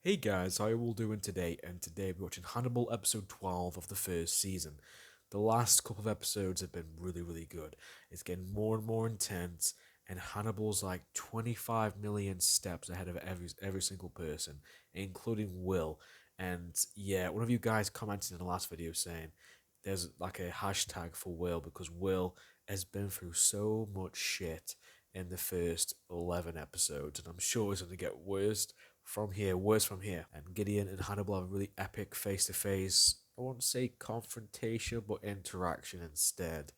Hey guys, how are you all doing today? And today we're watching Hannibal episode 12 of the first season. The last couple of episodes have been really good. It's getting more and more intense, and Hannibal's like 25 million steps ahead of every single person, including Will. And yeah, one of you guys commented in the last video saying there's like a hashtag for Will because Will has been through so much shit in the first 11 episodes, and I'm sure it's going to get worse from here. And Gideon and Hannibal have a really epic face-to-face, I won't say confrontation, but interaction instead.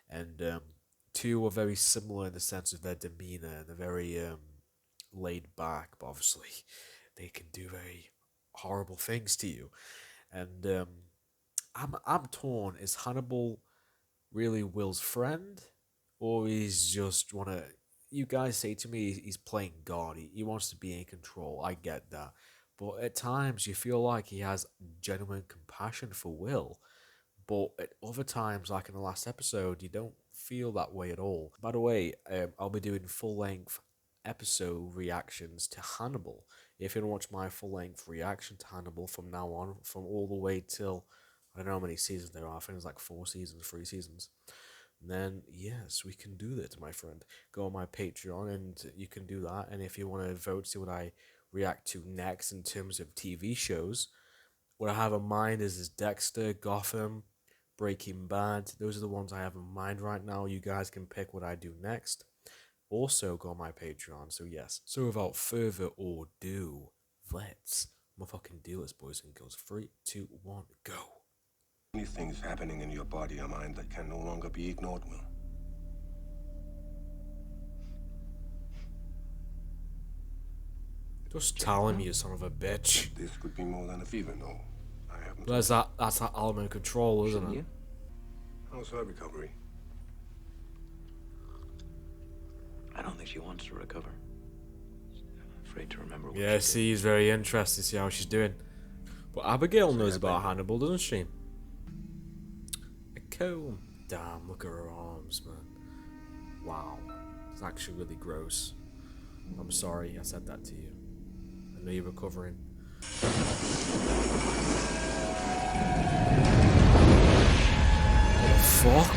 And two are very similar in the sense of their demeanor. They're very laid back, but obviously they can do very horrible things to you. And I'm torn. Is Hannibal really Will's friend, or he's just wanna? You guys say to me he's playing God. He wants to be in control. I get that, but at times you feel like he has genuine compassion for Will. But at other times, like in the last episode, you don't feel that way at all. By the way, I'll be doing full length episode reactions to Hannibal. If you want to watch my full length reaction to Hannibal from now on, from all the way till I don't know how many seasons there are. I think it's like 4 seasons, 3 seasons. And then yes, we can do that, my friend. Go on my Patreon and you can do that. And if you want to vote, see what I react to next in terms of TV shows, what I have in mind is Dexter, Gotham, Breaking Bad. Those are the ones I have in mind right now. You guys can pick what I do next. Also, go on my Patreon. So yes. So without further ado, let's motherfucking do this, boys and girls. 3, 2, 1, go. Many things happening in your body or mind that can no longer be ignored, Will. Just tell him, you son of a bitch. This could be more than a fever, no. I haven't. That's that element of control, isn't it? How's her recovery? I don't think she wants to recover. She's afraid to remember what Yeah, she see, he's very interested to see how she's doing. But Abigail knows about Hannibal, doesn't she? A comb. Damn, look at her arms, man. Wow. It's actually really gross. I'm sorry I said that to you. I know you're recovering. What the fuck?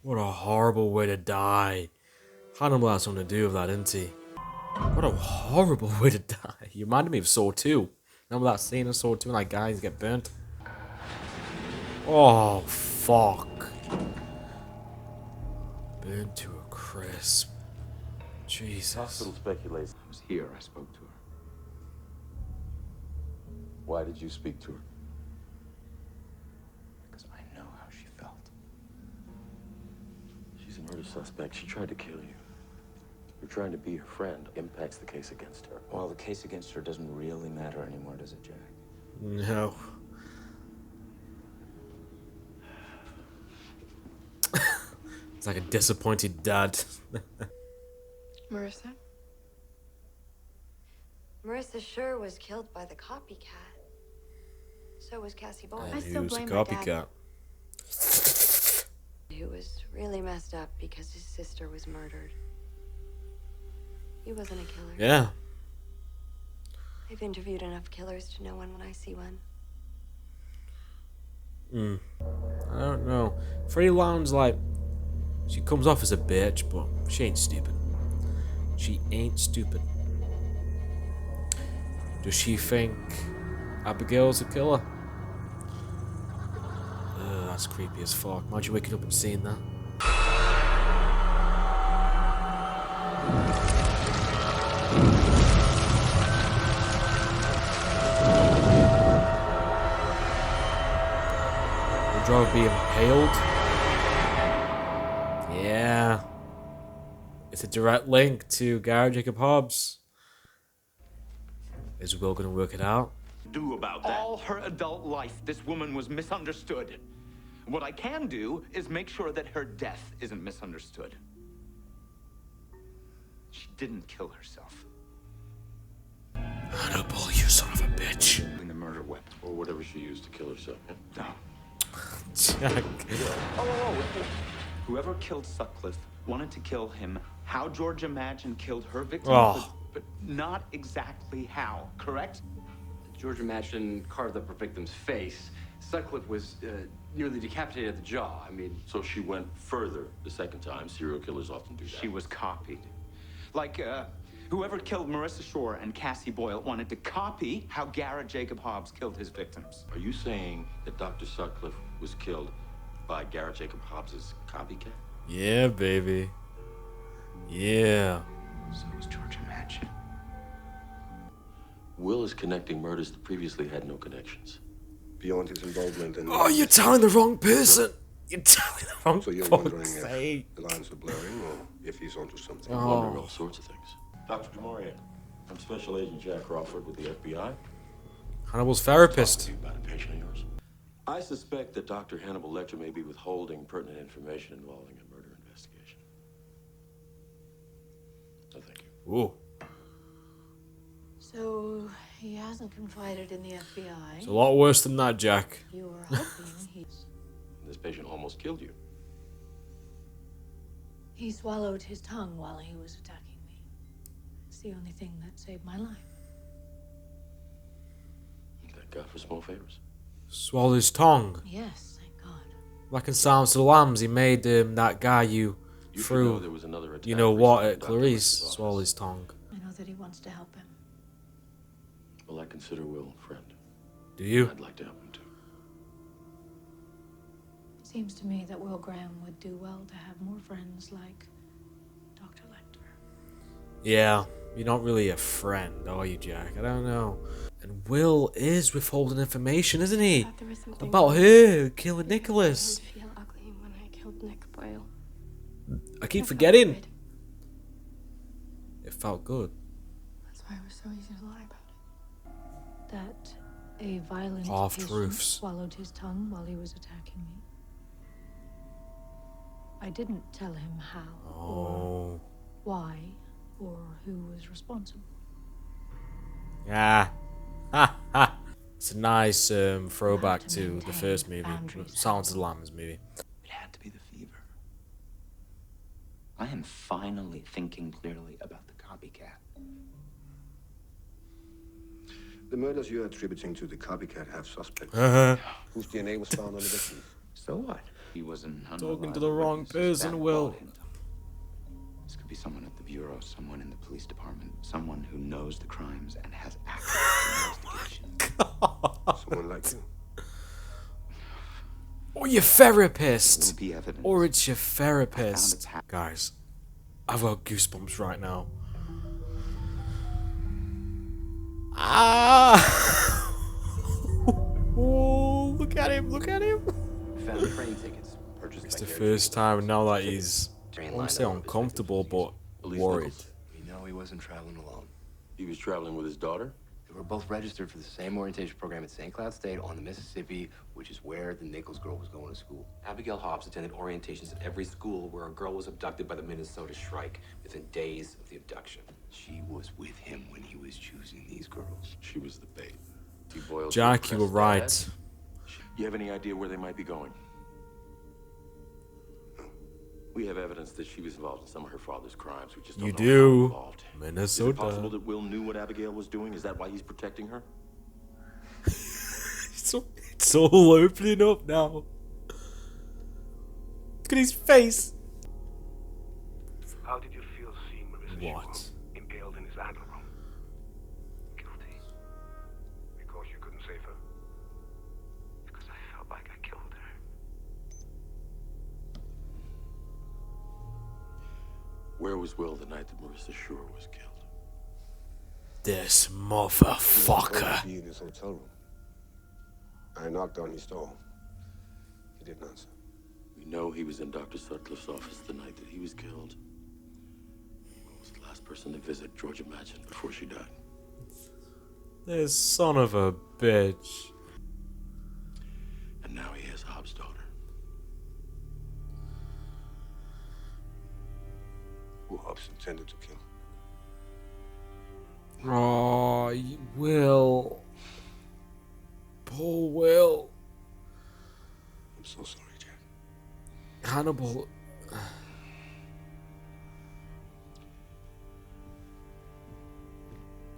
What a horrible way to die. Hannibal has something to do with that, didn't he? What a horrible way to die. You reminded me of Saw 2. Remember that scene in Saw 2 when like guys get burnt? Oh, fuck. Burnt to a crisp. Jesus. Hospital speculates. I was here. I spoke to her. Why did you speak to her? Because I know how she felt. She's a murder suspect. She tried to kill you. You're trying to be her friend. Impacts the case against her. Well, the case against her doesn't really matter anymore, does it, Jack? No. It's like a disappointed dad. Marissa? Marissa sure was killed by the copycat. So was Cassie Boyd, I still Who's a blame my dad. copycat? who was really messed up because his sister was murdered. He wasn't a killer. Yeah. I've interviewed enough killers to know one when I see one. I don't know. Freddie Lounge, like, she comes off as a bitch, but she ain't stupid. She ain't stupid. Does she think Abigail's a killer? That's creepy as fuck. Imagine waking up and seeing that. Would you rather be impaled? Yeah. It's a direct link to Gary Jacob Hobbs. Is Will gonna work it out? Do about that. All her adult life, this woman was misunderstood. What I can do is make sure that her death isn't misunderstood. She didn't kill herself. Hannibal, you son of a bitch. In the murder weapon. Or whatever she used to kill herself. Yeah? No. Jack. Oh. Whoever killed Sutcliffe wanted to kill him how Georgia Madgen killed her victim, but not exactly how, correct? Georgia Madgen carved up her victim's face. Sutcliffe was nearly decapitated at the jaw. I mean... So she went further the second time. Serial killers often do that. She was copied. Like, whoever killed Marissa Shore and Cassie Boyle wanted to copy how Garrett Jacob Hobbs killed his victims. Are you saying that Dr. Sutcliffe was killed by Garrett Jacob Hobbs' copycat? Yeah, baby. Yeah. So was Georgia Madgen. Will is connecting murders that previously had no connections. Beyond his involvement in... Oh, you're telling the wrong person. You're telling the wrong So you're fuck's wondering sake. if the lines are blurring or if he's onto something. I'm wondering all sorts of things. Dr. DeMaria, I'm Special Agent Jack Crawford with the FBI. Hannibal's therapist. Talking to you about a patient of yours. I suspect that Dr. Hannibal Lecter may be withholding pertinent information involving a murder investigation. No, thank you. Ooh. So he hasn't confided in the FBI. It's a lot worse than that, Jack. You were hoping he's... This patient almost killed you. He swallowed his tongue while he was attacking me. It's the only thing that saved my life. Thank God for small favors. Swallowed his tongue. Yes, thank God. Like in Silence of the Lambs, he made that guy You should know threw, there was another attack you know what, recently at in Dr. Clarice. Lecter's Swallow office. his tongue. I know that he wants to help him. Well, I consider Will a friend. Do you? I'd like to help him too. It seems to me that Will Graham would do well to have more friends like Dr. Lecter. Yeah, you're not really a friend, are you, Jack? I don't know. And Will is withholding information, isn't he? Thought there was something About wrong. her killing Nicholas. I feel ugly when I killed Nick Boyle. I keep It felt forgetting. good. It felt good. That's why it was so easy to lie about it. That a violent Half-truths. patient swallowed his tongue while he was attacking me. I didn't tell him how, or Oh. why, or who was responsible. Yeah. Ha ha. It's a nice throwback to to the maintain first movie, boundaries. Silence of the Lambs movie. It had to be the fever. I am finally thinking clearly about the copycat. The murders you're attributing to the copycat have suspects. Whose DNA was found on the victim. So what? He was an Talking to the wrong person, Will. This could be someone at the bureau, someone in the police department, someone who knows the crimes and has access to the investigation. Someone like you. Or your therapist. Will be evidence. Or it's your I therapist. found a Guys, I've got goosebumps right now. Ah! Oh, look at him, look at him. Found train tickets. Purchased It's by the Garrett first Jacob time Hobbs. now that he's, Train I line won't say over his uncomfortable, victim's but Elise worried. Nichols. We know he wasn't traveling alone. He was traveling with his daughter? They were both registered for the same orientation program at St. Cloud State on the Mississippi, which is where the Nichols girl was going to school. Abigail Hobbs attended orientations at every school where a girl was abducted by the Minnesota Shrike within days of the abduction. She was with him when he was choosing these girls. She was the bait. T. Boyle's Jack, you were repressed right. dad. You have any idea where they might be going? We have evidence that she was involved in some of her father's crimes. We just don't You know do. how involved. Is it Minnesota. possible that Will knew what Abigail was doing? Is that why he's protecting her? It's all opening up now. Look at his face. How did you feel seeing Marissa What? Shore impaled in his adler room? Guilty. Because you couldn't save her? Because I felt like I killed her. Where was Will the night that Marissa Shore was killed? This He motherfucker. in his hotel room. I knocked on his door. He didn't answer. We know he was in Dr. Sutcliffe's office the night that he was killed. Will was the last person to visit Georgia Madgen before she died. This son of a bitch. And now he has Hobbs' daughter. who Hobbs intended to kill. Oh, Will. Poor Will. I'm so sorry, Jack. Hannibal.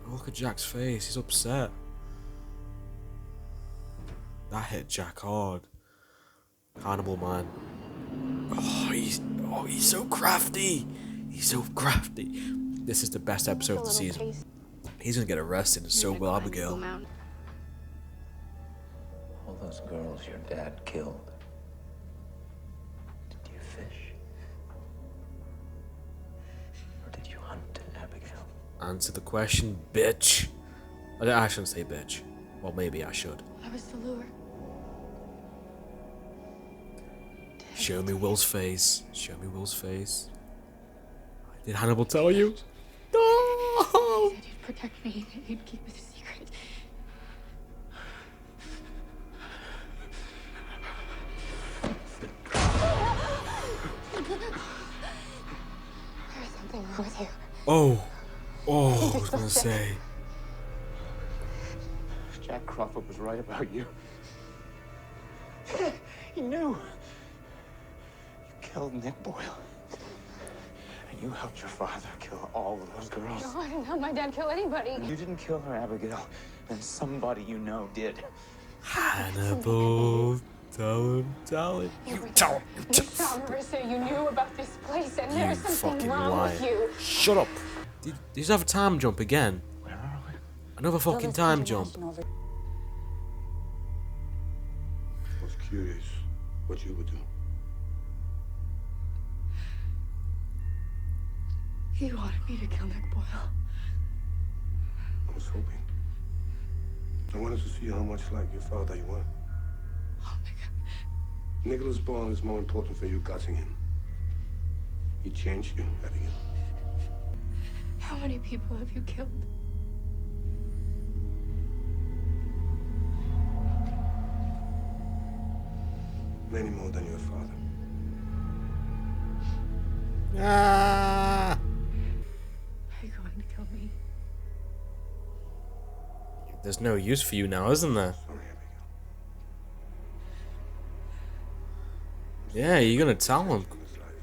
Look at Jack's face. He's upset. That hit Jack hard. Hannibal, man. He's so crafty. He's so crafty. This is the best episode of the season. He's gonna get arrested, and so will Abigail. All those girls your dad killed. Did you fish? Or did you hunt, Abigail? Answer the question, bitch. I shouldn't say bitch. Well, maybe I should. I was the lure. Show me Will's face. Show me Will's face. Did Hannibal tell you? No! He said he'd protect me, that he'd keep it a secret. There's something wrong with you. Oh, I was gonna say. Jack Crawford was right about you. He knew. You killed Nick Boyle. And you helped your father kill all of those girls. No, I didn't help my dad kill anybody. You didn't kill her, Abigail. And somebody you know did. Hannibal, tell him. You tell him. You found Marissa, you knew about this place, and there's something fucking wrong with liar. you. Shut up. Did you have a time jump again? Where are we? Another fucking time jump. I was curious what you would do. He wanted me to kill Nick Boyle. I was hoping. I wanted to see how much like your father you were. Oh my God. Nicholas Boyle is more important for you gutting him. He changed you, Abigail. How many people have you killed? Many more than your father. Ah! Are you going to kill me? There's no use for you now, isn't there? Sorry, Abigail. Yeah, you're gonna tell him. In his life.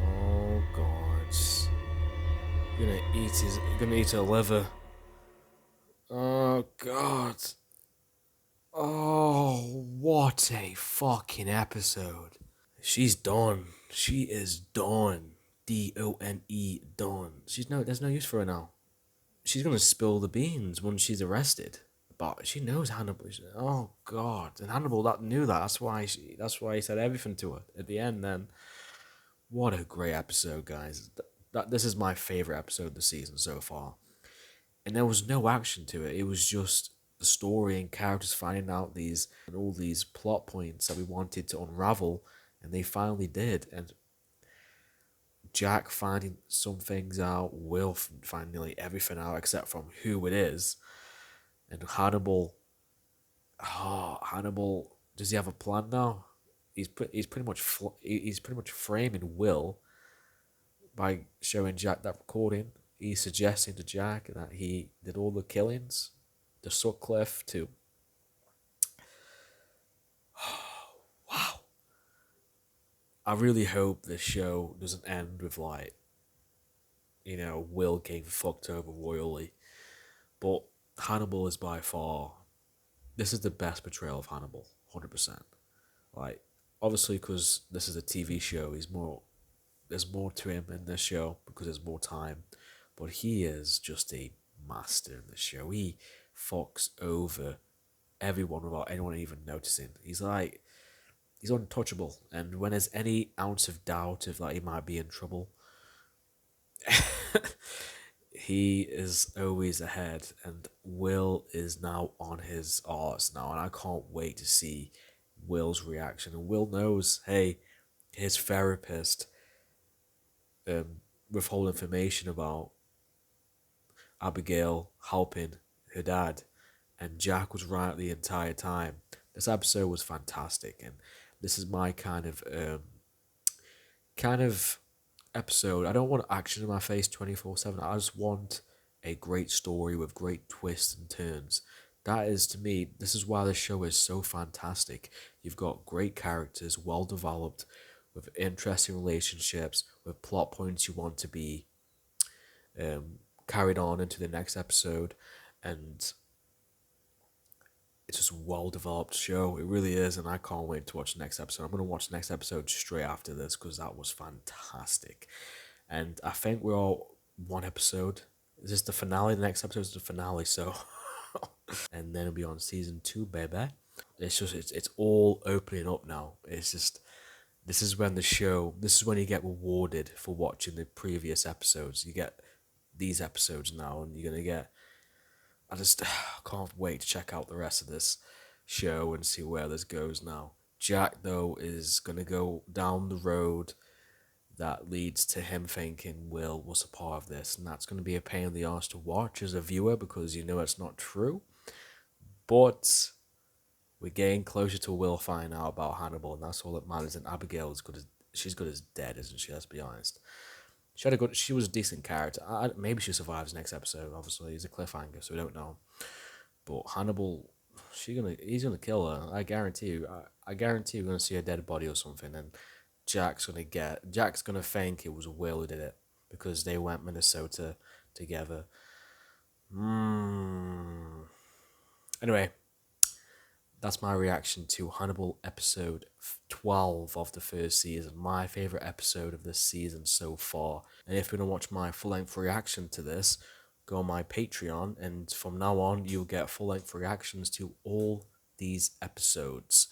Oh God. You're gonna eat her liver. Oh God. Oh, what a fucking episode. She's done. She is done. D-O-N-E, done. There's no use for her now. She's gonna spill the beans when she's arrested. But she knows Hannibal. Oh God. And Hannibal knew that. That's why he said everything to her at the end then. What a great episode, guys. This is my favorite episode of the season so far. And there was no action to it. It was just the story and characters finding out all these plot points that we wanted to unravel, and they finally did. And Jack finding some things out, Will find nearly everything out except from who it is. And Hannibal, does he have a plan now? He's pretty much framing Will by showing Jack that recording. He's suggesting to Jack that he did all the killings, the Sutcliffe too. Wow. I really hope this show doesn't end with Will getting fucked over royally. But Hannibal is by far, this is the best portrayal of Hannibal, 100%. Obviously because this is a TV show, there's more to him in this show because there's more time. But he is just a master in the show. He fucks over everyone without anyone even noticing. He's untouchable. And when there's any ounce of doubt of he might be in trouble, he is always ahead. And Will is now on his arse now. And I can't wait to see Will's reaction. And Will knows, hey, his therapist withhold information about Abigail helping her dad, and Jack was right the entire time. This episode was fantastic, and This is my kind of episode. I don't want action in my face 24/7. I just want a great story with great twists and turns. That is, to me, this is why the show is so fantastic. You've got great characters, well developed, with interesting relationships, with plot points you want to be carried on into the next episode, and it's just a well developed show. It really is, and I can't wait to watch the next episode. I'm gonna watch the next episode straight after this because that was fantastic. And I think we're all one episode. Is this the finale? The next episode is the finale, so and then it'll be on season 2, baby. It's all opening up now. It's just this is when you get rewarded for watching the previous episodes. You get these episodes now, and you're gonna get. I just can't wait to check out the rest of this show and see where this goes now. Jack, though, is gonna go down the road that leads to him thinking Will was a part of this, and that's gonna be a pain in the ass to watch as a viewer because you know it's not true. But we're getting closer to Will finding out about Hannibal, and that's all that matters. And Abigail is she's good as dead, isn't she? Let's be honest. She was a decent character. Maybe she survives next episode. Obviously, he's a cliffhanger, so we don't know. But Hannibal, he's gonna kill her. I guarantee you. I guarantee you're gonna see a dead body or something, and Jack's gonna think it was Will who did it because they went Minnesota together. Anyway, that's my reaction to Hannibal episode 12 of the first season. My favourite episode of this season so far. And if you want to watch my full-length reaction to this, go on my Patreon, and from now on you'll get full-length reactions to all these episodes.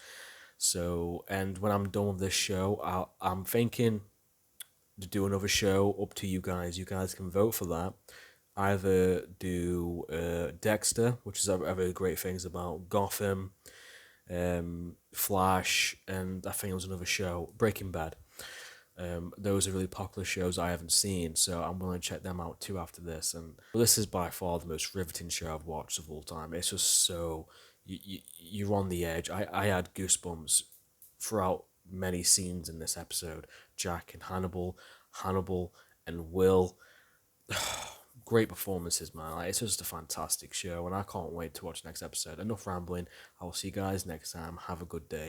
So, and when I'm done with this show, I'm thinking to do another show. Up to you guys. You guys can vote for that. Either do Dexter, which is other great things about Gotham, Flash, and I think it was another show, Breaking Bad. Those are really popular shows I haven't seen, so I'm willing to check them out too after this. And this is by far the most riveting show I've watched of all time. It's just so you're on the edge. I had goosebumps throughout many scenes in this episode. Jack and Hannibal and Will. Great performances, man. It's just a fantastic show, and I can't wait to watch the next episode. Enough rambling. I will see you guys next time. Have a good day.